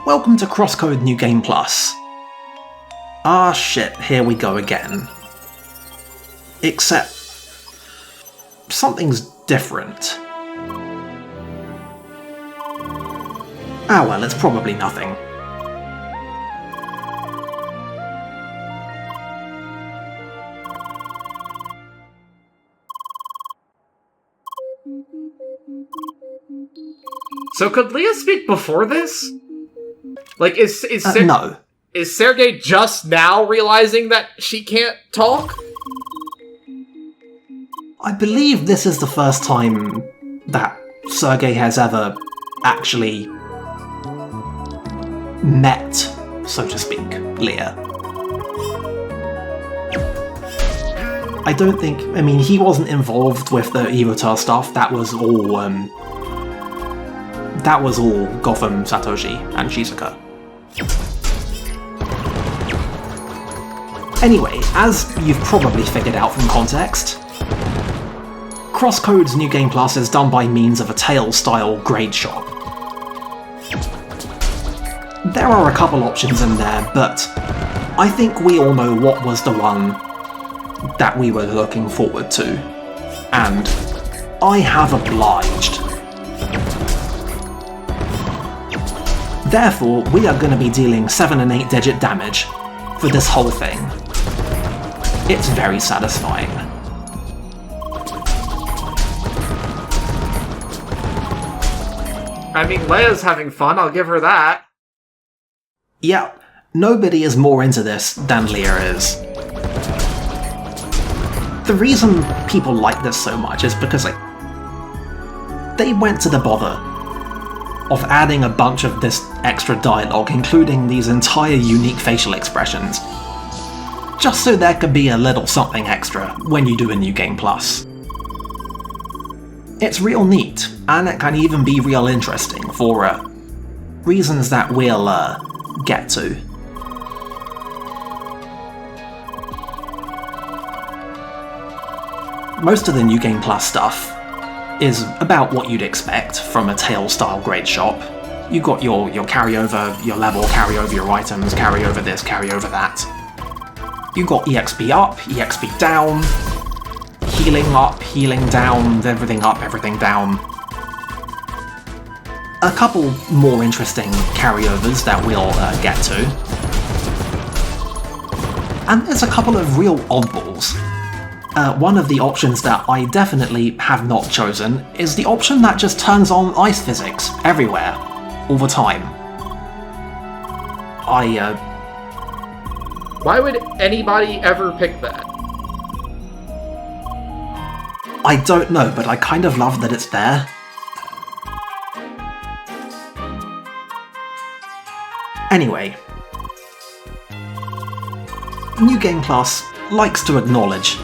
Welcome to CrossCode New Game Plus. Ah shit, here we go again. Except something's different. Ah well, it's probably nothing. So could Leah speak before this? Like, no. Is Sergey just now realizing that she can't talk? I believe this is the first time that Sergey has ever actually met, so to speak, Leah. I don't think... I mean, he wasn't involved with the Iwata stuff. That was all Gotham, Satoshi, and Shizuka. Anyway, as you've probably figured out from context, CrossCode's New Game Plus is done by means of a Tails-style grade shop. There are a couple options in there, but I think we all know what was the one that we were looking forward to, and I have obliged. Therefore, we are going to be dealing 7 and 8 digit damage for this whole thing. It's very satisfying. I mean, Leia's having fun, I'll give her that. Yeah, nobody is more into this than Leah is. The reason people like this so much is because, they went to the bother of adding a bunch of this extra dialogue, including these entire unique facial expressions, just so there could be a little something extra when you do a New Game Plus. It's real neat, and it can even be real interesting for reasons that we'll get to. Most of the New Game Plus stuff is about what you'd expect from a Tails-style grade shop. You got your carryover, your level, carry over your items, carry over this, carry over that. You got EXP up, EXP down, healing up, healing down, everything up, everything down. A couple more interesting carryovers that we'll get to. And there's a couple of real oddballs. One of the options that I definitely have not chosen is the option that just turns on ice physics everywhere, all the time. Why would anybody ever pick that? I don't know, but I kind of love that it's there. Anyway, New Game Plus likes to acknowledge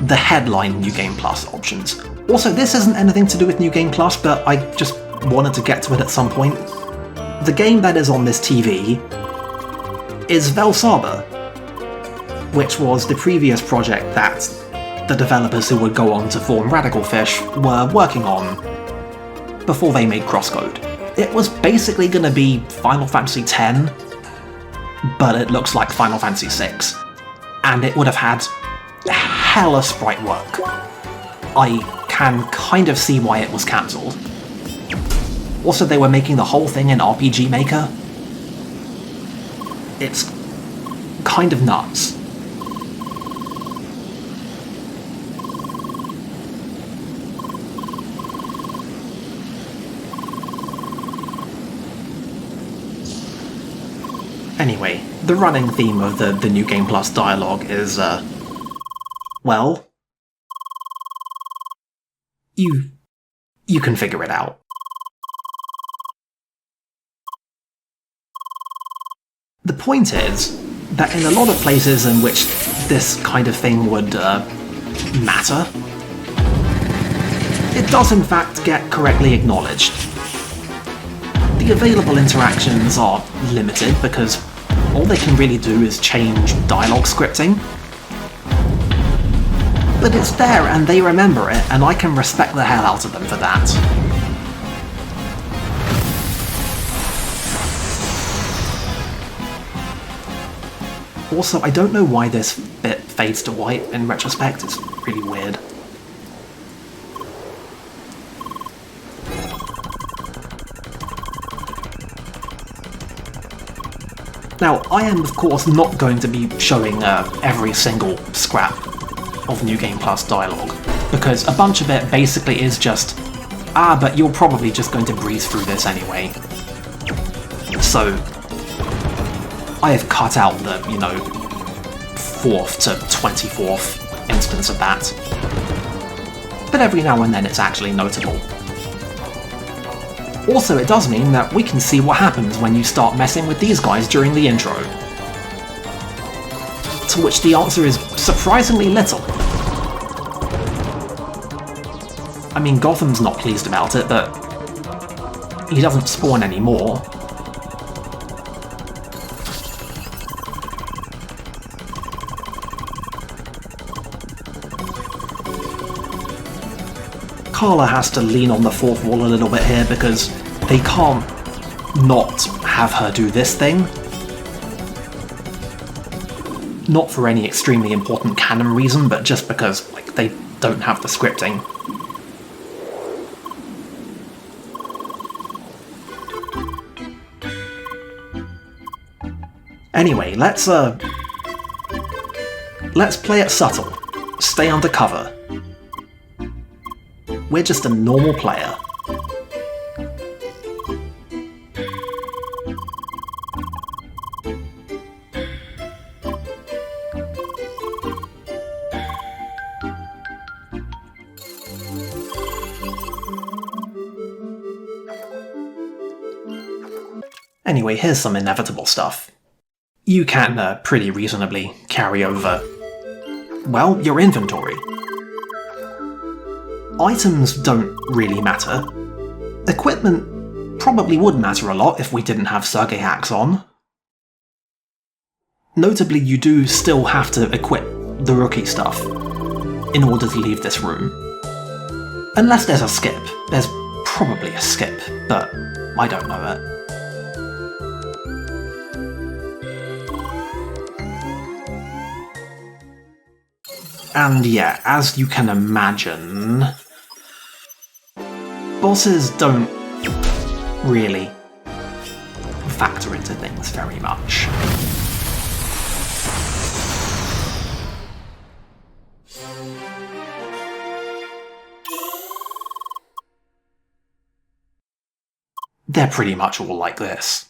the headline New Game Plus options. Also, this isn't anything to do with New Game Plus, but I just wanted to get to it at some point. The game that is on this TV is Velsaba, which was the previous project that the developers who would go on to form Radical Fish were working on before they made CrossCode. It was basically going to be Final Fantasy X, but it looks like Final Fantasy VI, and it would have had hella sprite work. I can kind of see why it was cancelled. Also, they were making the whole thing in RPG Maker. It's kind of nuts. Anyway, the running theme of the New Game Plus dialogue is, well, you can figure it out. The point is that in a lot of places in which this kind of thing would matter, it does in fact get correctly acknowledged. The available interactions are limited because all they can really do is change dialogue scripting. But it's there and they remember it, and I can respect the hell out of them for that. Also, I don't know why this bit fades to white in retrospect, it's really weird. Now, I am of course not going to be showing every single scrap of New Game Plus dialogue, because a bunch of it basically is just, but you're probably just going to breeze through this anyway. So, I have cut out the, 4th to 24th instance of that. But every now and then it's actually notable. Also, it does mean that we can see what happens when you start messing with these guys during the intro. To which the answer is surprisingly little. I mean, Gotham's not pleased about it, but he doesn't spawn anymore. Carla has to lean on the fourth wall a little bit here because they can't not have her do this thing. Not for any extremely important canon reason, but just because they don't have the scripting. Anyway, let's play it subtle. Stay undercover. We're just a normal player. Anyway, here's some inevitable stuff. You can pretty reasonably carry over, well, your inventory. Items don't really matter. Equipment probably would matter a lot if we didn't have Sergei hacks on. Notably, you do still have to equip the rookie stuff in order to leave this room. Unless there's a skip. There's probably a skip, but I don't know it. And yeah, as you can imagine, bosses don't really factor into things very much. They're pretty much all like this.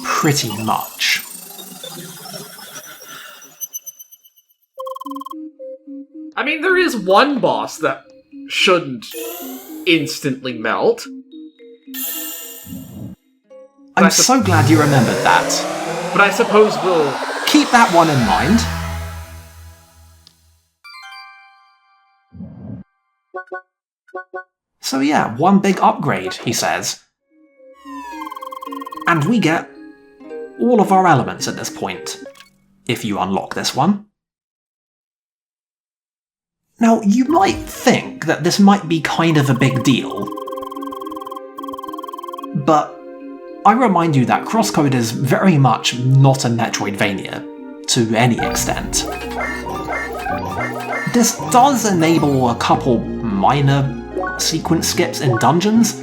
Pretty much. I mean, there is one boss that shouldn't instantly melt. I'm so glad you remembered that. But I suppose we'll keep that one in mind. So yeah, one big upgrade, he says. And we get all of our elements at this point, if you unlock this one. Now, you might think that this might be kind of a big deal, but I remind you that CrossCode is very much not a Metroidvania, to any extent. This does enable a couple minor sequence skips in dungeons,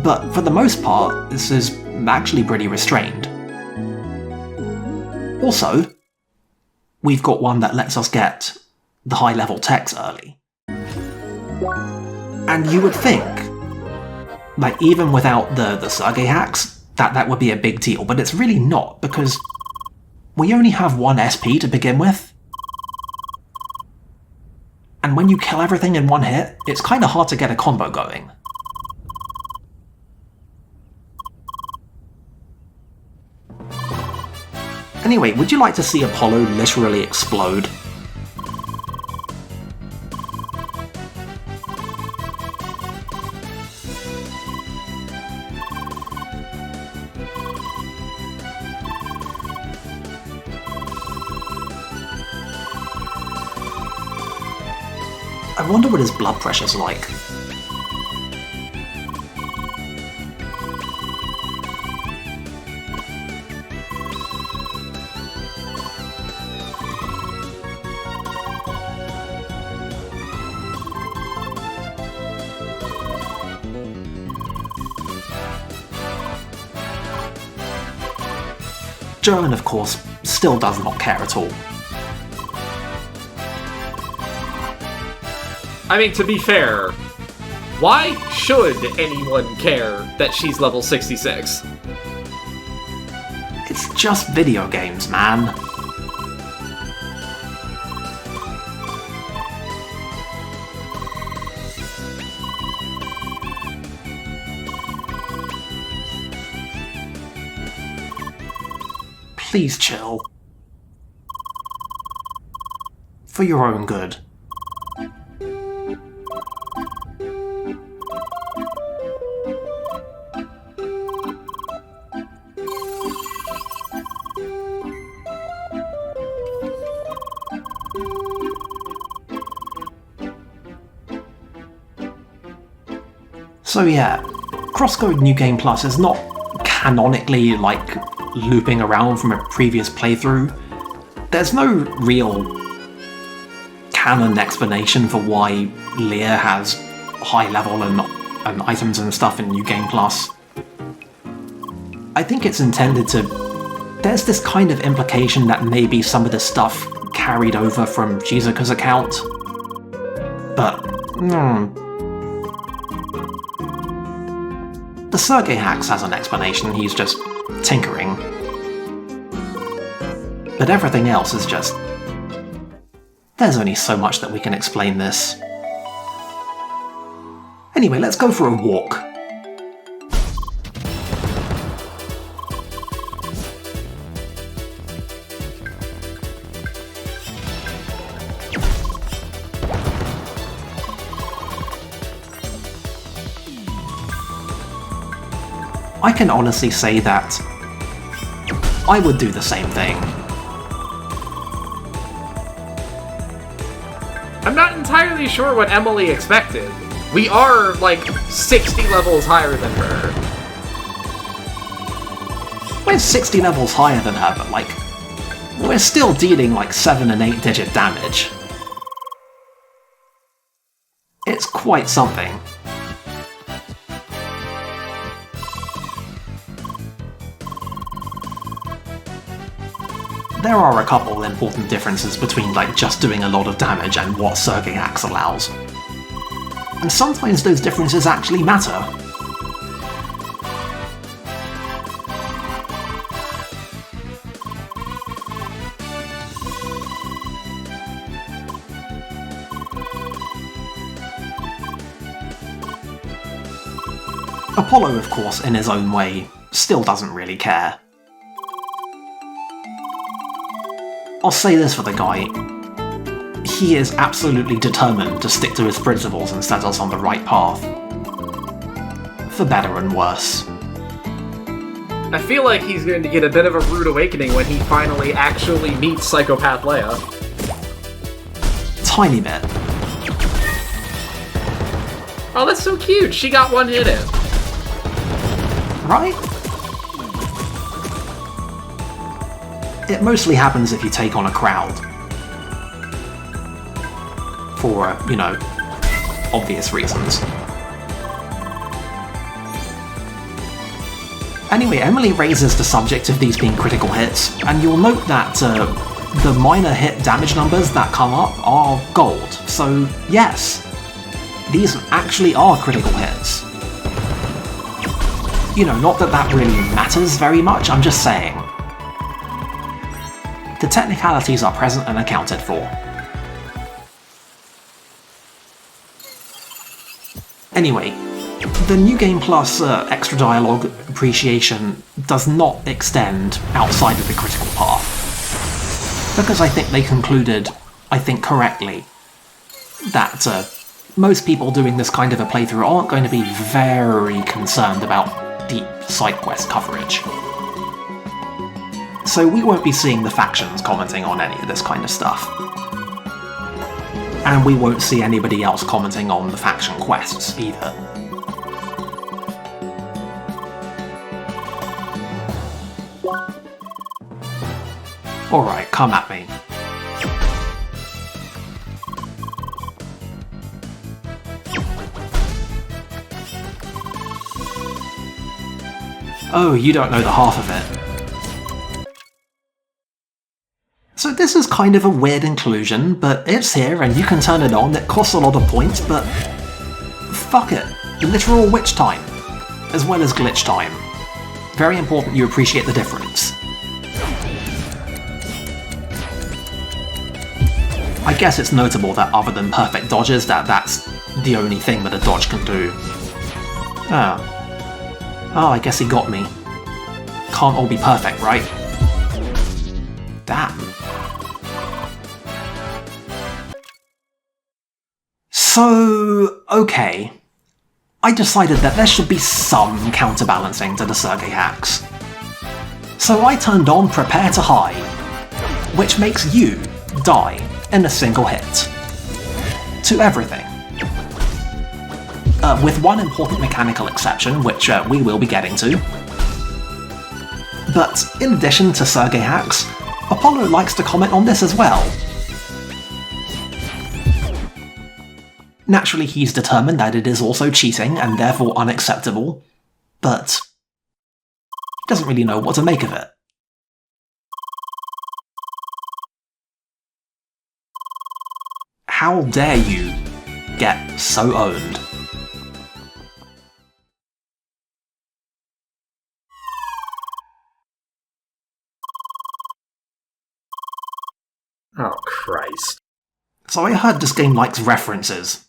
but for the most part, this is actually pretty restrained. Also, we've got one that lets us get the high-level techs early. And you would think, like, even without the Sergei hacks, that would be a big deal, but it's really not, because we only have one SP to begin with. And when you kill everything in one hit, it's kinda hard to get a combo going. Anyway, would you like to see Apollo literally explode? I wonder what his blood pressure's like. Joan, of course, still does not care at all. I mean, to be fair, why should anyone care that she's level 66? It's just video games, man. Please chill. For your own good. So yeah, CrossCode New Game Plus is not canonically, like, looping around from a previous playthrough. There's no real canon explanation for why Leah has high level and items and stuff in New Game Plus. I think it's intended to... There's this kind of implication that maybe some of this stuff carried over from Shizuka's account. But, The Sergei Hacks has an explanation, he's just tinkering. But everything else is just... There's only so much that we can explain this. Anyway, let's go for a walk. I can honestly say that I would do the same thing. I'm not entirely sure what Emily expected. We are, like, 60 levels higher than her. We're 60 levels higher than her, but, like, we're still dealing, like, 7 and 8 digit damage. It's quite something. There are a couple important differences between, like, just doing a lot of damage and what Sergei Hacks allows. And sometimes those differences actually matter. Apollo, of course, in his own way, still doesn't really care. I'll say this for the guy, he is absolutely determined to stick to his principles and set us on the right path. For better and worse. I feel like he's going to get a bit of a rude awakening when he finally actually meets Psychopath Leia. Tiny bit. Oh, that's so cute! She got one hit in. Right? It mostly happens if you take on a crowd. For, you know, obvious reasons. Anyway, Emily raises the subject of these being critical hits, and you'll note that the minor hit damage numbers that come up are gold. So, yes, these actually are critical hits. You know, not that that really matters very much, I'm just saying. The technicalities are present and accounted for. Anyway, the New Game Plus extra dialogue appreciation does not extend outside of the critical path. Because I think they concluded, I think correctly, that most people doing this kind of a playthrough aren't going to be very concerned about deep side quest coverage. So we won't be seeing the factions commenting on any of this kind of stuff. And we won't see anybody else commenting on the faction quests either. Alright, come at me. Oh, you don't know the half of it. this is kind of a weird inclusion, but it's here and you can turn it on. It costs a lot of points, but fuck it. Literal witch time, as well as glitch time. Very important you appreciate the difference. I guess it's notable that other than perfect dodges, that's the only thing that a dodge can do. Oh, I guess he got me. Can't all be perfect, right? Damn. So, okay. I decided that there should be some counterbalancing to the Sergei hacks. So I turned on Prepare to Hide, which makes you die in a single hit. To everything. With one important mechanical exception, which we will be getting to. But in addition to Sergei hacks, Apollo likes to comment on this as well. Naturally, he's determined that it is also cheating and therefore unacceptable, but he doesn't really know what to make of it. How dare you get so owned? Oh, Christ. So I heard this game likes references.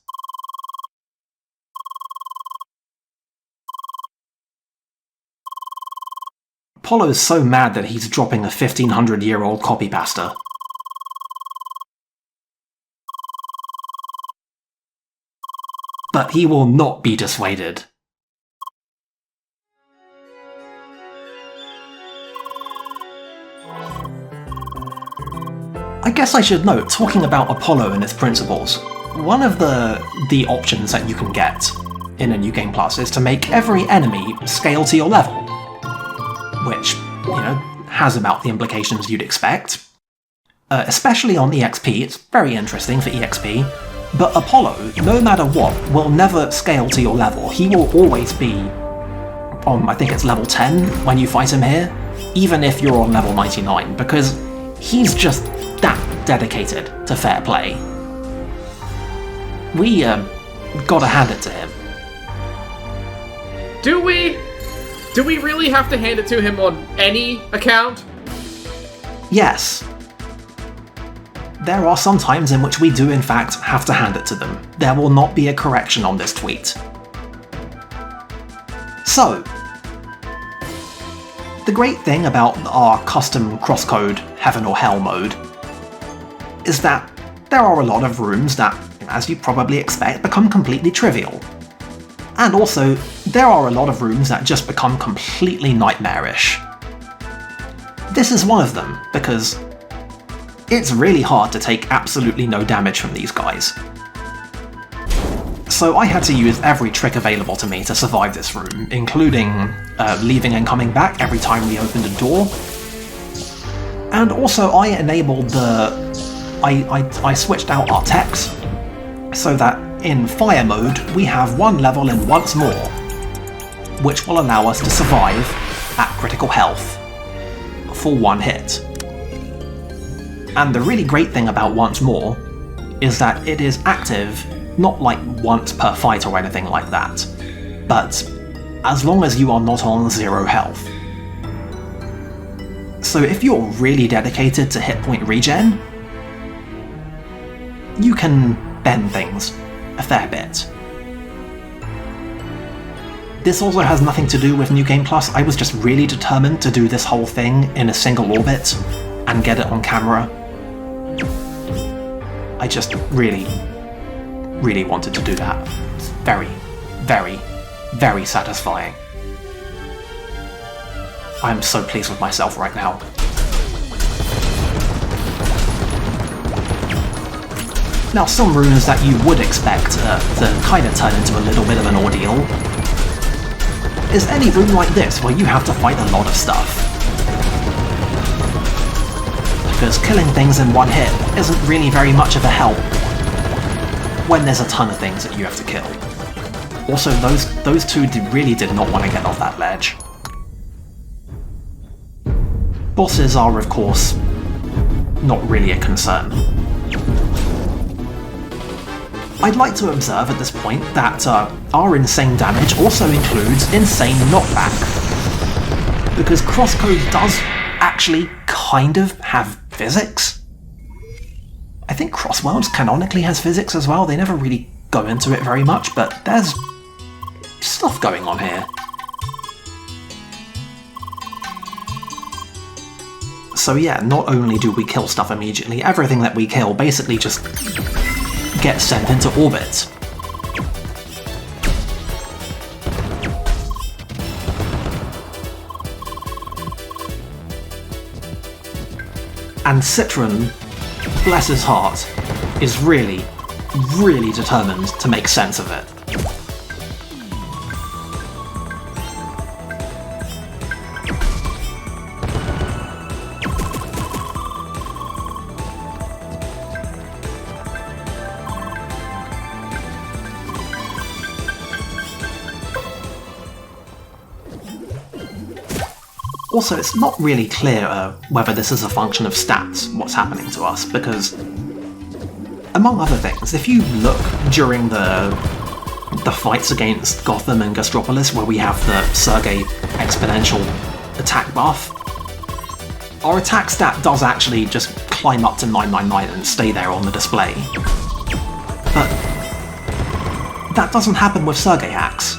Apollo's so mad that he's dropping a 1500-year-old copy pasta. But he will not be dissuaded. I guess I should note, talking about Apollo and its principles, one of the options that you can get in a New Game Plus is to make every enemy scale to your level. Which, you know, has about the implications you'd expect. Especially on EXP, it's very interesting for EXP, but Apollo, no matter what, will never scale to your level. He will always be on, I think it's level 10 when you fight him here, even if you're on level 99, because he's just that dedicated to fair play. We, gotta hand it to him. Do we? Do we really have to hand it to him on any account? Yes. There are some times in which we do in fact have to hand it to them. There will not be a correction on this tweet. So, the great thing about our custom CrossCode Heaven or Hell mode is that there are a lot of rooms that, as you probably expect, become completely trivial. And also, there are a lot of rooms that just become completely nightmarish. This is one of them, because it's really hard to take absolutely no damage from these guys. So I had to use every trick available to me to survive this room, including leaving and coming back every time we opened a door. And also I enabled I switched out our techs, so that in fire mode we have one level in Once More, which will allow us to survive at critical health for one hit. And the really great thing about Once More is that it is active not like once per fight or anything like that, but as long as you are not on 0 health. So if you're really dedicated to hit point regen, you can bend things a fair bit. This also has nothing to do with New Game Plus. I was just really determined to do this whole thing in a single orbit and get it on camera. I just really wanted to do that. It's very, very, very satisfying. I'm so pleased with myself right now. Now, some rooms that you would expect to kind of turn into a little bit of an ordeal is any room like this where you have to fight a lot of stuff. Because killing things in one hit isn't really very much of a help when there's a ton of things that you have to kill. Also, those two really did not want to get off that ledge. Bosses are, of course, not really a concern. I'd like to observe at this point that our insane damage also includes insane knockback, because CrossCode does actually kind of have physics. I think Crossworlds canonically has physics as well. They never really go into it very much, but there's stuff going on here. So yeah, not only do we kill stuff immediately, everything that we kill basically just gets sent into orbit. And Citron, bless his heart, is really, really determined to make sense of it. Also, it's not really clear whether this is a function of stats, what's happening to us, because, among other things, if you look during the fights against Gotham and Gastropolis, where we have the Sergei exponential attack buff, our attack stat does actually just climb up to 999 and stay there on the display. But that doesn't happen with Sergei hacks.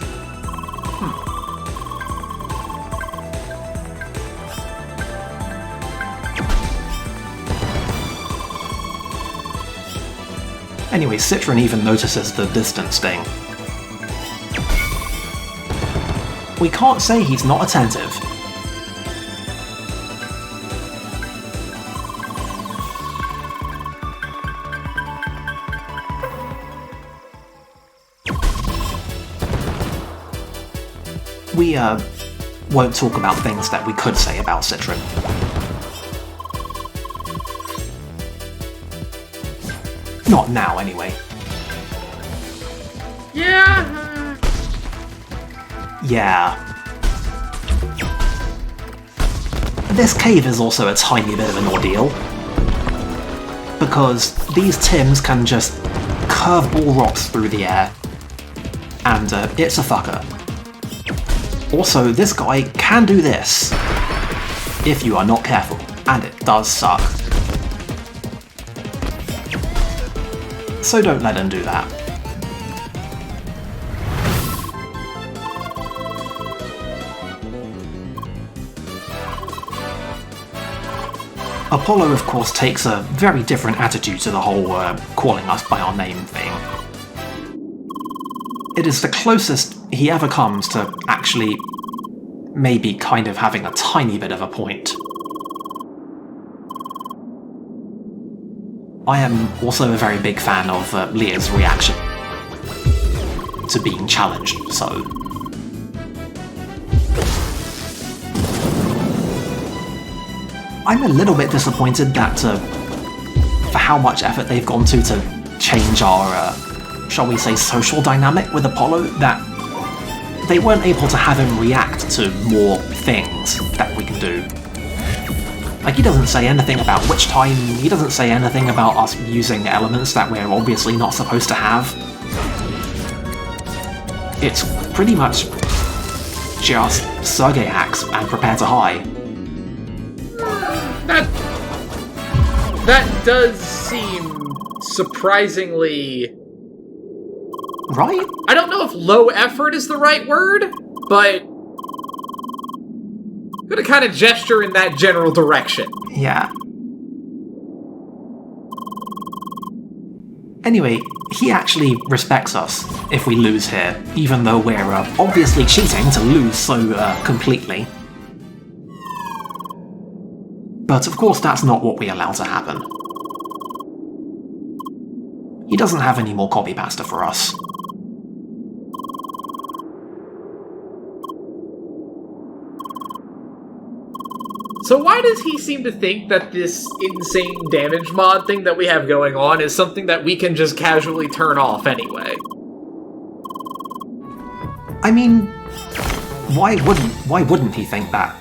Anyway, Citron even notices the distance thing. We can't say he's not attentive. We, won't talk about things that we could say about Citron. Not now, anyway. Yeah. Yeah. This cave is also a tiny bit of an ordeal, because these Tims can just curveball rocks through the air, and it's a fucker. Also, this guy can do this, if you are not careful, and it does suck. So don't let him do that. Apollo, of course, takes a very different attitude to the whole calling us by our name thing. It is the closest he ever comes to actually maybe kind of having a tiny bit of a point. I am also a very big fan of Leah's reaction to being challenged, so... I'm a little bit disappointed that, for how much effort they've gone to change our, shall we say, social dynamic with Apollo, that they weren't able to have him react to more things that we can do. Like, he doesn't say anything about witch time, he doesn't say anything about us using elements that we're obviously not supposed to have. It's pretty much just Sergei hacks and prepare to high. That does seem surprisingly... Right? I don't know if low effort is the right word, but... I'm gonna kind of gesture in that general direction. Yeah. Anyway, he actually respects us if we lose here, even though we're obviously cheating to lose so completely. But of course that's not what we allow to happen. He doesn't have any more copy pasta for us. So why does he seem to think that this insane damage mod thing that we have going on is something that we can just casually turn off anyway? I mean, why wouldn't he think that?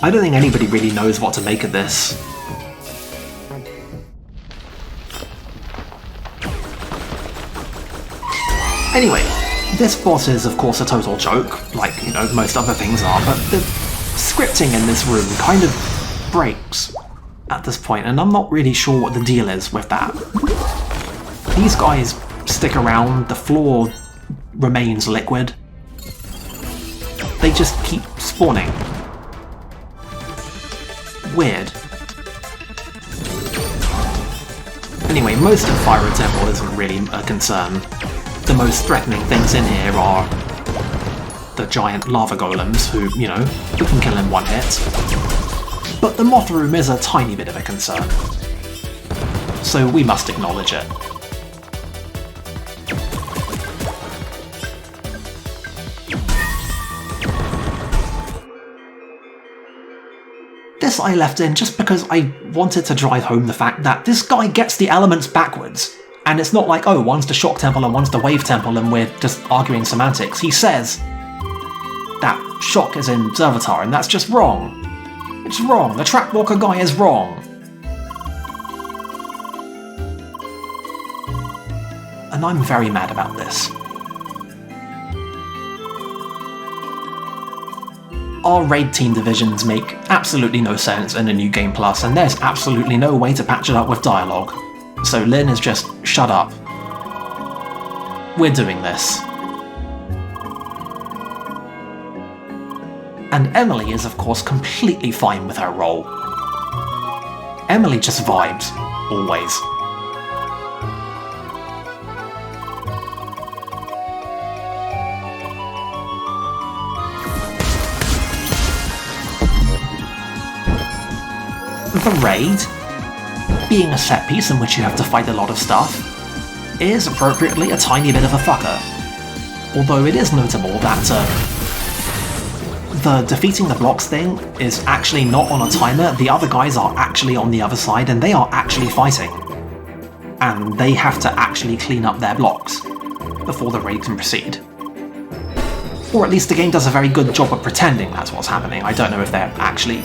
I don't think anybody really knows what to make of this. Anyway, this boss is of course a total joke, like, most other things are, but the scripting in this room kind of breaks at this point, and I'm not really sure what the deal is with that. These guys stick around, the floor remains liquid. They just keep spawning. Weird. Anyway, most of Fire Temple isn't really a concern. The most threatening things in here are the giant lava golems who, you can kill in one hit. But the moth room is a tiny bit of a concern. So we must acknowledge it. This I left in just because I wanted to drive home the fact that this guy gets the elements backwards. And it's not like, oh, one's the shock temple and one's the wave temple and we're just arguing semantics. He says that shock is in Servitor, and that's just wrong. It's wrong. The Trapwalker guy is wrong. And I'm very mad about this. Our raid team divisions make absolutely no sense in a New Game Plus, and there's absolutely no way to patch it up with dialogue. So Lynn is just, shut up. We're doing this. And Emily is of course completely fine with her role. Emily just vibes, always. The raid, being a set piece in which you have to fight a lot of stuff, is appropriately a tiny bit of a fucker. Although it is notable that the defeating the blocks thing is actually not on a timer, the other guys are actually on the other side and they are actually fighting. And they have to actually clean up their blocks before the raid can proceed. Or at least the game does a very good job of pretending that's what's happening. I don't know if they're actually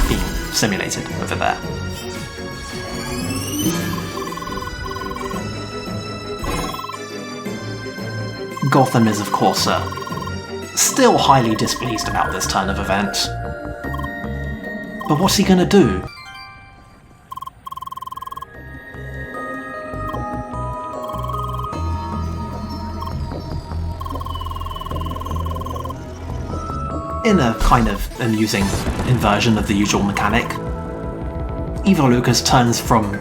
being simulated over there. Gotham is, of course, still highly displeased about this turn of events. But what's he gonna do? In a kind of amusing inversion of the usual mechanic, Evo Lucas turns from,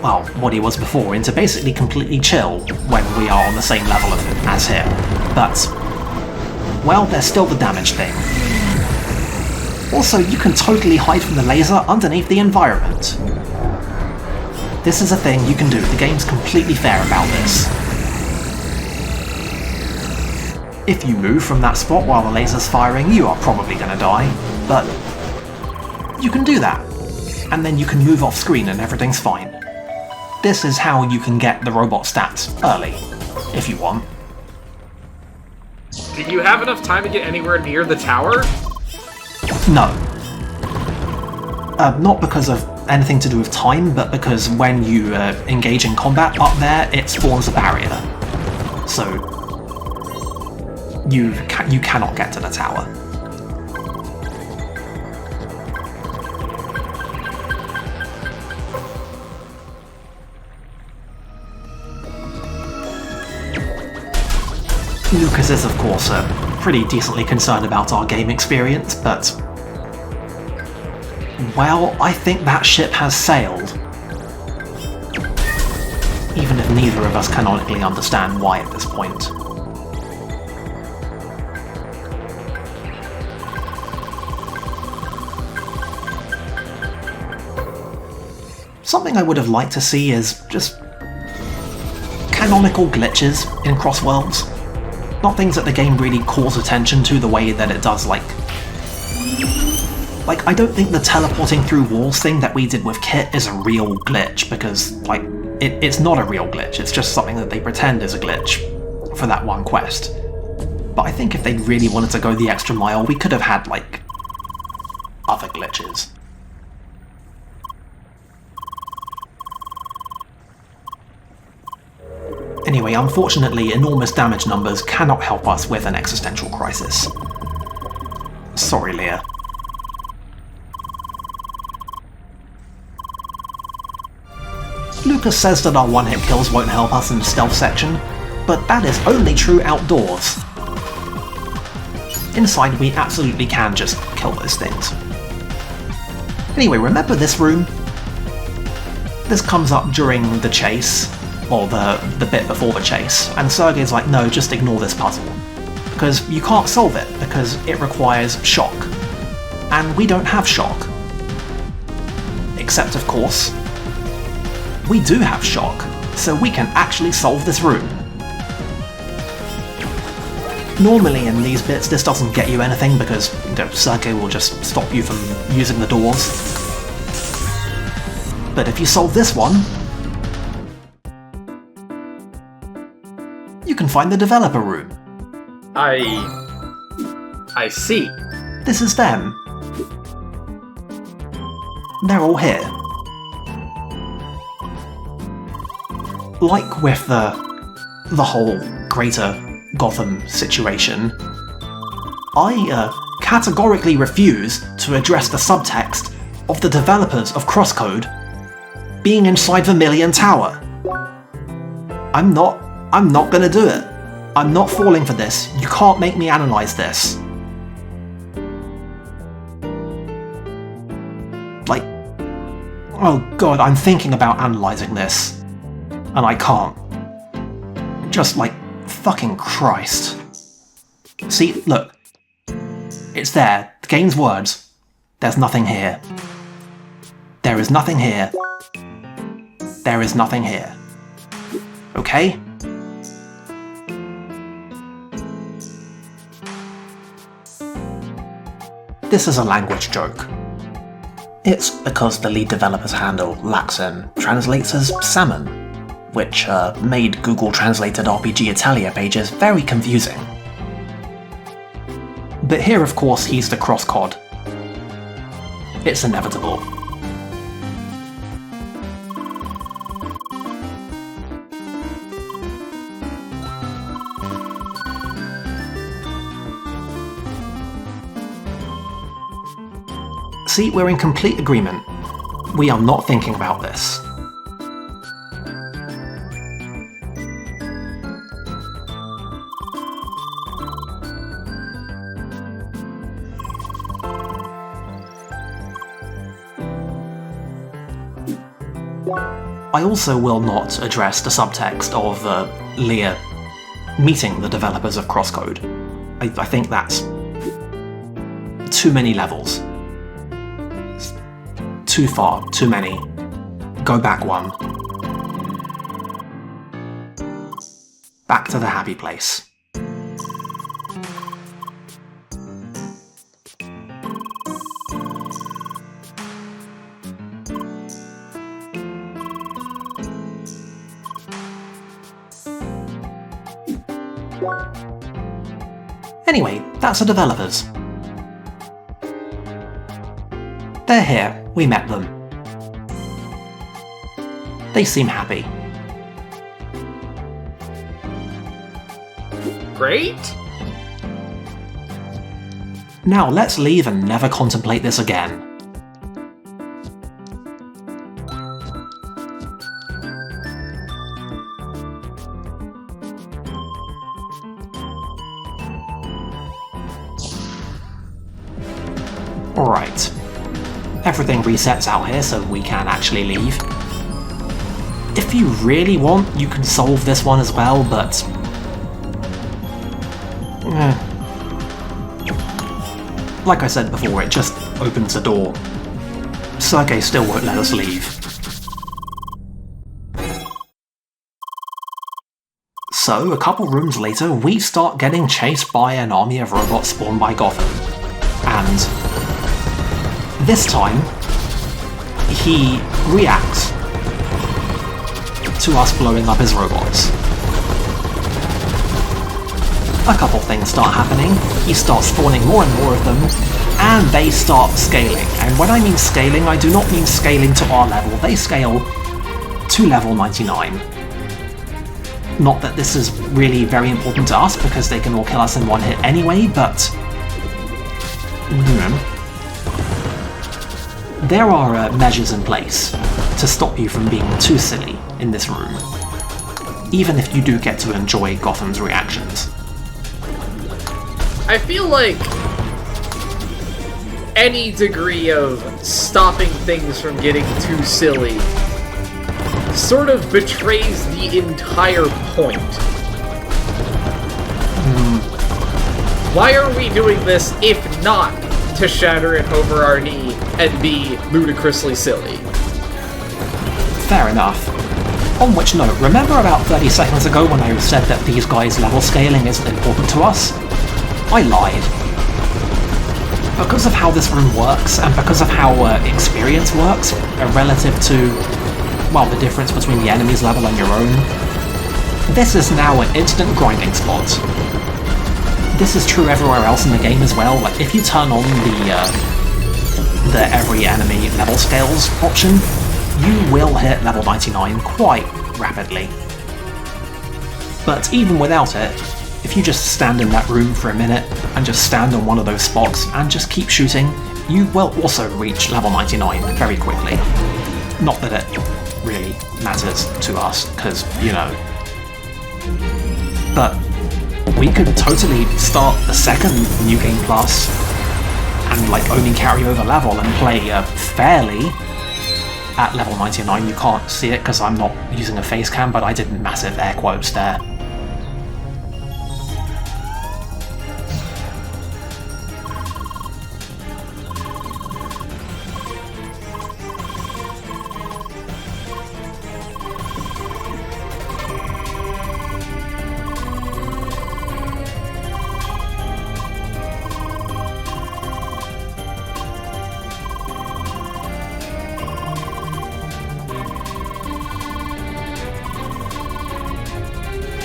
well, what he was before into basically completely chill when we are on the same level of him as him. But, well, there's still the damage thing. Also, you can totally hide from the laser underneath the environment. This is a thing you can do. The game's completely fair about this. If you move from that spot while the laser's firing, you are probably gonna die, but you can do that. And then you can move off screen and everything's fine. This is how you can get the robot stats early, if you want. Did you have enough time to get anywhere near the tower? No. Not because of anything to do with time, but because when you engage in combat up there, it spawns a barrier. So you cannot get to the tower. Lucas is, of course, pretty decently concerned about our game experience, but well, I think that ship has sailed. Even if neither of us canonically understand why at this point. Something I would have liked to see is just canonical glitches in Crossworlds. Not things that the game really calls attention to the way that it does, like, I don't think the teleporting through walls thing that we did with Kit is a real glitch, because, like, it's not a real glitch, it's just something that they pretend is a glitch for that one quest. But I think if they really wanted to go the extra mile, we could have had, like, other glitches. Anyway, unfortunately, enormous damage numbers cannot help us with an existential crisis. Sorry, Leah. Lucas says that our one-hit kills won't help us in the stealth section, but that is only true outdoors. Inside, we absolutely can just kill those things. Anyway, remember this room? This comes up during the chase, or the bit before the chase, and Sergei's like, no, just ignore this puzzle. Because you can't solve it, because it requires shock. And we don't have shock. Except, of course, we do have shock, so we can actually solve this room. Normally in these bits this doesn't get you anything because Sergei will just stop you from using the doors. But if you solve this one, you can find the developer room. I see. This is them. They're all here. Like with the whole greater Gotham situation, I categorically refuse to address the subtext of the developers of CrossCode being inside Vermilion Tower. I'm not gonna do it. I'm not falling for this. You can't make me analyze this. Like, oh god, I'm thinking about analyzing this, and I can't. Just like, fucking Christ. See, look. It's there. The game's words. There's nothing here. There is nothing here. There is nothing here. Okay? This is a language joke. It's because the lead developer's handle, Laxon, translates as salmon, which made Google translated RPG Italia pages very confusing. But here, of course, he's the CrossCode. It's inevitable. See, we're in complete agreement. We are not thinking about this. I also will not address the subtext of Leah meeting the developers of CrossCode. I think that's too many levels. Too far, too many. Go back one. Back to the happy place. Anyway, that's the developers. They're here. We met them. They seem happy. Great! Now let's leave and never contemplate this again. Alright. Everything resets out here so we can actually leave. If you really want, you can solve this one as well, but... like I said before, it just opens the door. Sergei still won't let us leave. So, a couple rooms later, we start getting chased by an army of robots spawned by Gotham. And this time, he reacts to us blowing up his robots. A couple things start happening. He starts spawning more and more of them, and they start scaling. And when I mean scaling, I do not mean scaling to our level. They scale to level 99. Not that this is really very important to us, because they can all kill us in one hit anyway, but... there are measures in place to stop you from being too silly in this room, even if you do get to enjoy Gotham's reactions. I feel like any degree of stopping things from getting too silly sort of betrays the entire point. Why are we doing this if not to shatter it over our knee and be ludicrously silly? Fair enough. On which note, remember about 30 seconds ago when I said that these guys' level scaling isn't important to us? I lied. Because of how this room works, and because of how experience works, relative to, well, the difference between the enemy's level and your own, this is now an instant grinding spot. This is true everywhere else in the game as well. Like, if you turn on the every enemy level scales option, you will hit level 99 quite rapidly. But even without it, if you just stand in that room for a minute and just stand on one of those spots and just keep shooting, you will also reach level 99 very quickly. Not that it really matters to us, because, you know. But we could totally start the second New Game Plus and like only carry over level and play fairly at level 99. You can't see it because I'm not using a face cam, but I did massive air quotes there.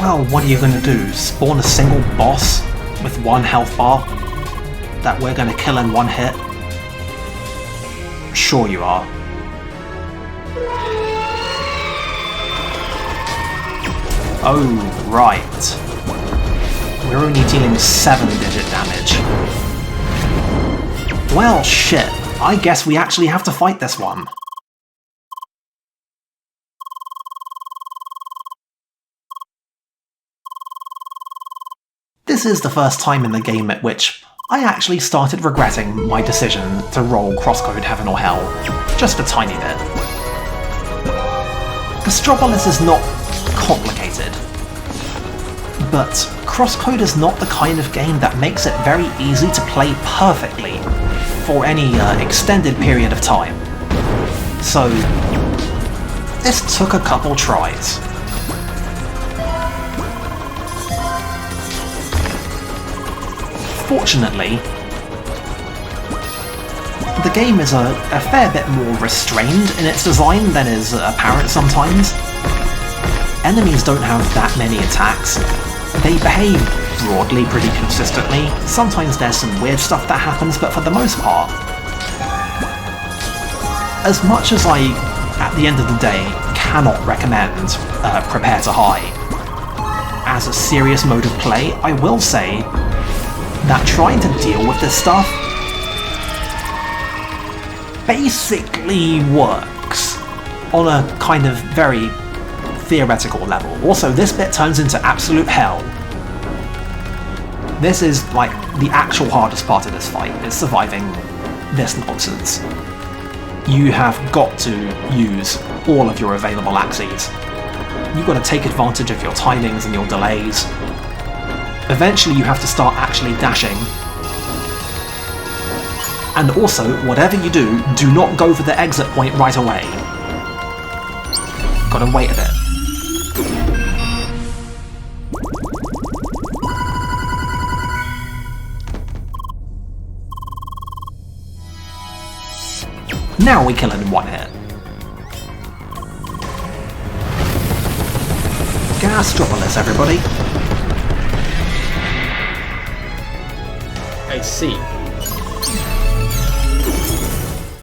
Well, what are you going to do? Spawn a single boss with one health bar that we're going to kill in one hit? Sure you are. Oh, right. We're only dealing 7-digit damage. Well, shit. I guess we actually have to fight this one. This is the first time in the game at which I actually started regretting my decision to roll CrossCode Heaven or Hell, just a tiny bit. Castropolis is not complicated, but CrossCode is not the kind of game that makes it very easy to play perfectly for any extended period of time. So, this took a couple tries. Fortunately, the game is a fair bit more restrained in its design than is apparent sometimes. Enemies don't have that many attacks. They behave broadly pretty consistently. Sometimes there's some weird stuff that happens, but for the most part, as much as I, at the end of the day, cannot recommend Prepare to High as a serious mode of play, I will say that trying to deal with this stuff basically works on a kind of very theoretical level. Also, this bit turns into absolute hell. This is like the actual hardest part of this fight, is surviving this nonsense. You have got to use all of your available axes. You've got to take advantage of your timings and your delays. Eventually you have to start actually dashing. And also, whatever you do, do not go for the exit point right away. Gotta wait a bit. Now we kill it in one hit. Gastropolis, everybody. I see.